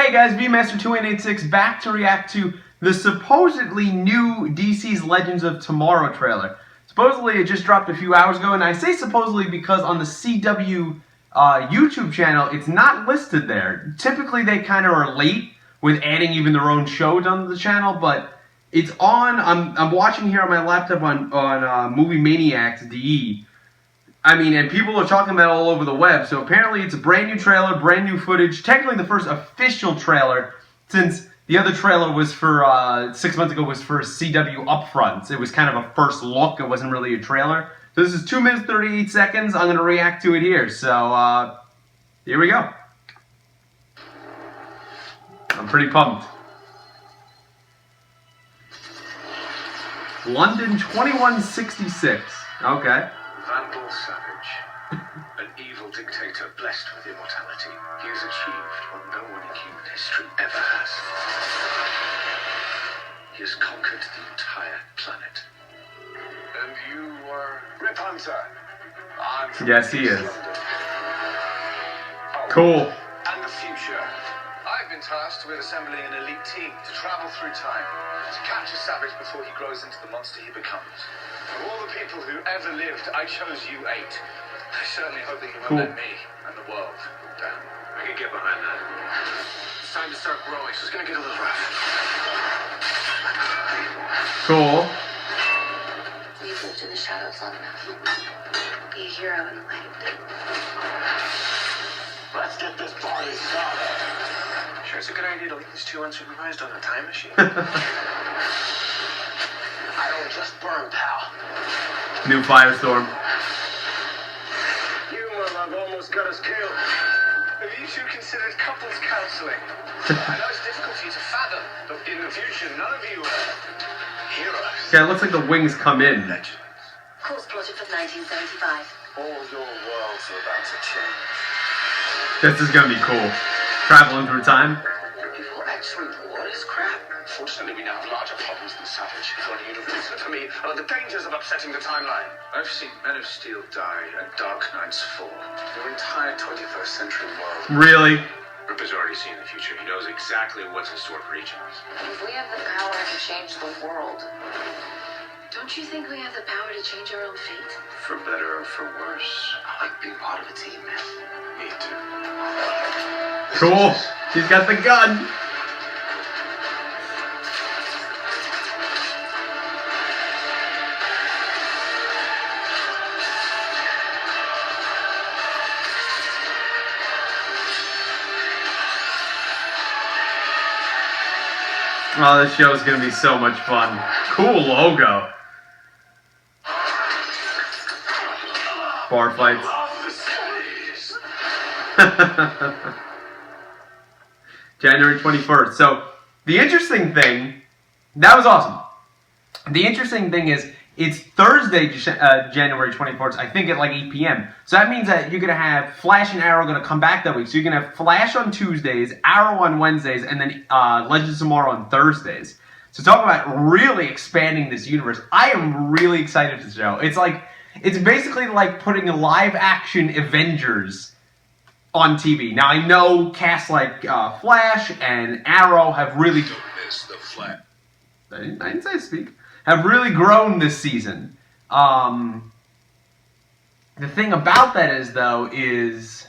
Hey guys, VMaster2886 back to react to the supposedly new DC's Legends of Tomorrow trailer. Supposedly it just dropped a few hours ago, and I say supposedly because on the CW YouTube channel it's not listed there. Typically they kind of are late with adding even their own shows on the channel, but it's on. I'm watching here on my laptop on Movie Maniacs DE. I mean, and people are talking about it all over the web, so apparently it's a brand new trailer, brand new footage, technically the first official trailer, since the other trailer was for, 6 months ago, was for CW Upfronts. It was kind of a first look, it wasn't really a trailer. So this is 2 minutes, 38 seconds, I'm going to react to it here, so, here we go. I'm pretty pumped. London 2166, okay. Vandal Savage, an evil dictator blessed with immortality. He has achieved what no one in human history ever has. He has conquered the entire planet. And you are Rip Hunter. I'm from Yes, he is. London. Cool. And the future. I've been tasked with assembling an elite team to travel through time, to catch a savage before he grows into the monster he becomes. Of all the people who ever lived, I chose you 8. I certainly hope that you won't let me and the world down. I can get behind that. It's time to start growing, so it's gonna get a little rough. Cool. You've lived in the shadows long enough. Be a hero in the light. Let's get this party started. Sure it's a good idea to leave these two unsupervised on a time machine? I don't just burn, pal. New Firestorm. You, my love, almost got us killed. Have you two considered couples counseling? I know it's difficult for you to fathom, but in the future, none of you are heroes. Yeah, it looks like the wings come in. Legends. Course plotted for 1975. All your worlds are about to change. This is gonna be cool. Traveling through time. People actually war is crap. Fortunately, we now have larger problems than Savage. For the universe, and for me, are the dangers of upsetting the timeline. I've seen Men of Steel die and Dark Knights fall. Your entire 21st century world. Really? Rip has already seen the future. He knows exactly what's in store for each of us. If we have the power to change the world, don't you think we have the power to change our own fate? For better or for worse. I like being part of a team, man. Me too. Cool. He's got the gun. Oh, this show is going to be so much fun. Cool logo. Bar fights. January 21st. So, the interesting thing, that was awesome. The interesting thing is, it's Thursday, January 24th, I think at like 8 p.m. So that means that you're going to have Flash and Arrow going to come back that week. So you're going to have Flash on Tuesdays, Arrow on Wednesdays, and then Legends Tomorrow on Thursdays. So talk about really expanding this universe. I am really excited for the show. It's basically like putting a live-action Avengers on TV. Now, I know casts like Flash and Arrow have really... Don't miss the Flash. I didn't say speak. Have really grown this season. The thing about that is, though, is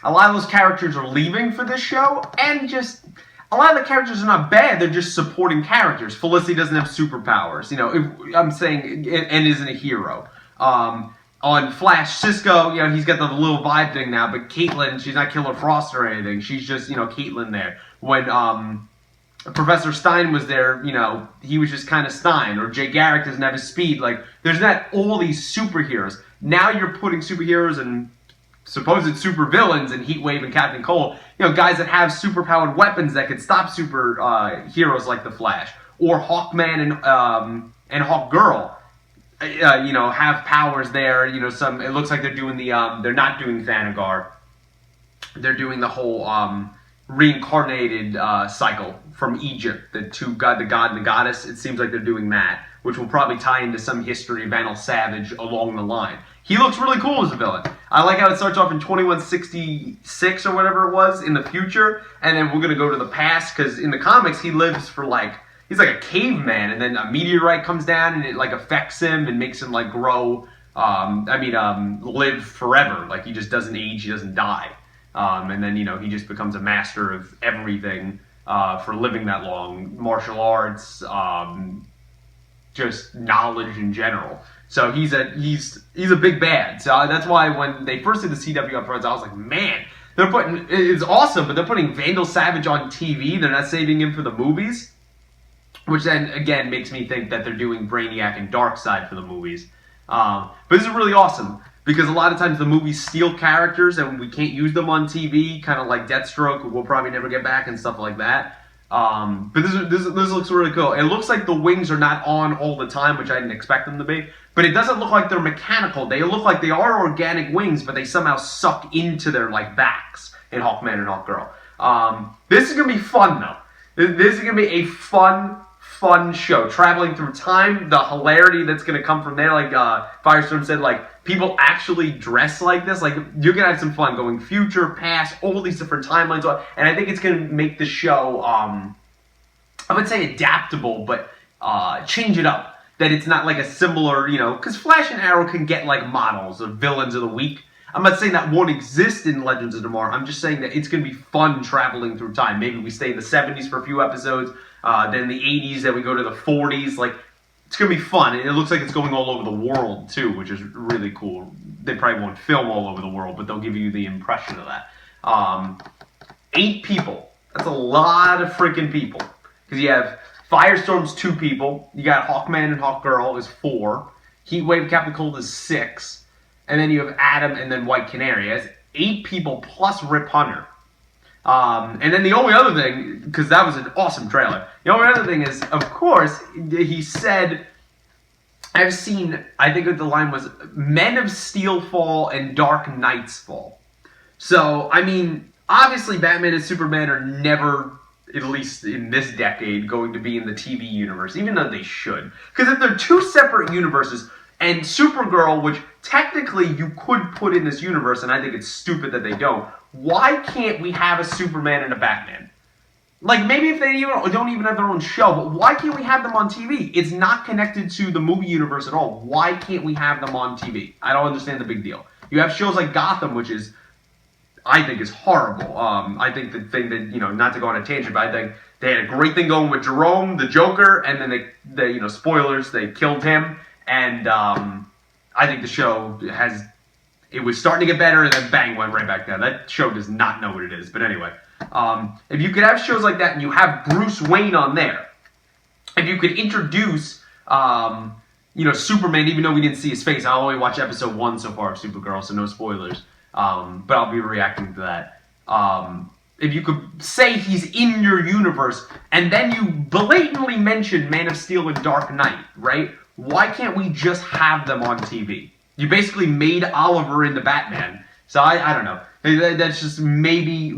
a lot of those characters are leaving for this show, and just a lot of the characters are not bad. They're just supporting characters. Felicity doesn't have superpowers, you know. I'm saying, and isn't a hero. On Flash, Cisco, you know, he's got the little vibe thing now, but Caitlin, she's not Killer Frost or anything. She's just, you know, Caitlin there. When Professor Stein was there, you know, he was just kind of Stein. Or Jay Garrick doesn't have his speed. Like, there's not all these superheroes. Now you're putting superheroes and supposed supervillains in Heatwave and Captain Cold. You know, guys that have superpowered weapons that could stop heroes like the Flash. Or Hawkman and Hawkgirl. You know, have powers there. You know, it looks like they're doing they're not doing Thanagar. They're doing the whole, reincarnated cycle from Egypt, the god and the goddess. It seems like they're doing that, which will probably tie into some history of Vandal Savage along the line. he looks really cool as a villain. I like how it starts off in 2166 or whatever it was in the future, and then we're going to go to the past, because in the comics, he lives for like, he's like a caveman, and then a meteorite comes down, and it like affects him and makes him like grow, live forever. Like, he just doesn't age, he doesn't die. And then, he just becomes a master of everything for living that long. Martial arts, just knowledge in general. So he's a big bad. So that's why when they first did the CW upfronts, I was like, man, it's awesome, but they're putting Vandal Savage on TV. They're not saving him for the movies, which then again makes me think that they're doing Brainiac and Darkseid for the movies. But this is really awesome, because a lot of times the movies steal characters and we can't use them on TV, kind of like Deathstroke, who we'll probably never get back, and stuff like that. But this looks really cool. It looks like the wings are not on all the time, which I didn't expect them to be. But it doesn't look like they're mechanical. They look like they are organic wings, but they somehow suck into their like backs in Hawkman and Hawkgirl. This is gonna be fun though. This is gonna be a fun show. Traveling through time, the hilarity that's gonna come from there. Like Firestorm said, like people actually dress like this. Like you're gonna have some fun going future, past, all these different timelines. And I think it's gonna make the show, I would say adaptable, but change it up. That it's not like a similar, because Flash and Arrow can get like models of villains of the week. I'm not saying that won't exist in Legends of Tomorrow. I'm just saying that it's going to be fun traveling through time. Maybe we stay in the 70s for a few episodes, then the 80s, then we go to the 40s. Like, it's going to be fun. And it looks like it's going all over the world, too, which is really cool. They probably won't film all over the world, but they'll give you the impression of that. 8 people. That's a lot of freaking people. Because you have Firestorm's 2 people. You got Hawkman and Hawkgirl is 4. Heatwave, Captain Cold is 6. And then you have Adam and then White Canary. That's 8 people plus Rip Hunter. And then the only other thing, because that was an awesome trailer, the only other thing is, of course, he said, I've seen, I think the line was, Men of Steel fall and Dark Knights fall. So, I mean, obviously Batman and Superman are never, at least in this decade, going to be in the TV universe, even though they should. Because if they're 2 separate universes, and Supergirl, which technically you could put in this universe, and I think it's stupid that they don't, why can't we have a Superman and a Batman? Like, maybe if they don't even have their own show, but why can't we have them on TV? It's not connected to the movie universe at all. Why can't we have them on TV? I don't understand the big deal. You have shows like Gotham, which is, I think, is horrible. I think the thing that, not to go on a tangent, but I think they had a great thing going with Jerome, the Joker, and then they spoilers, they killed him. And I think the show it was starting to get better, and then bang, went right back down. That show does not know what it is. But anyway, if you could have shows like that and you have Bruce Wayne on there, if you could introduce, Superman, even though we didn't see his face, I only watched episode 1 so far of Supergirl, so no spoilers. But I'll be reacting to that. If you could say he's in your universe, and then you blatantly mention Man of Steel and Dark Knight, right? Why can't we just have them on TV? You basically made Oliver into Batman. So I don't know. That's just maybe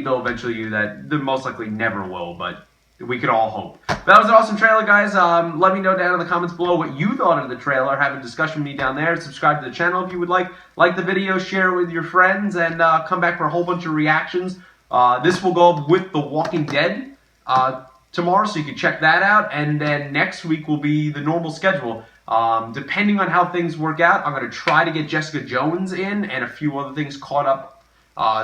they'll eventually do that. They most likely never will, but we could all hope. But that was an awesome trailer, guys. Let me know down in the comments below what you thought of the trailer. Have a discussion with me down there. Subscribe to the channel if you would like. Like the video, share it with your friends, and come back for a whole bunch of reactions. This will go up with The Walking Dead tomorrow, so you can check that out, and then next week will be the normal schedule. Depending on how things work out, I'm going to try to get Jessica Jones in and a few other things caught up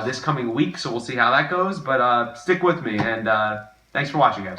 this coming week, so we'll see how that goes, but stick with me, and thanks for watching, guys.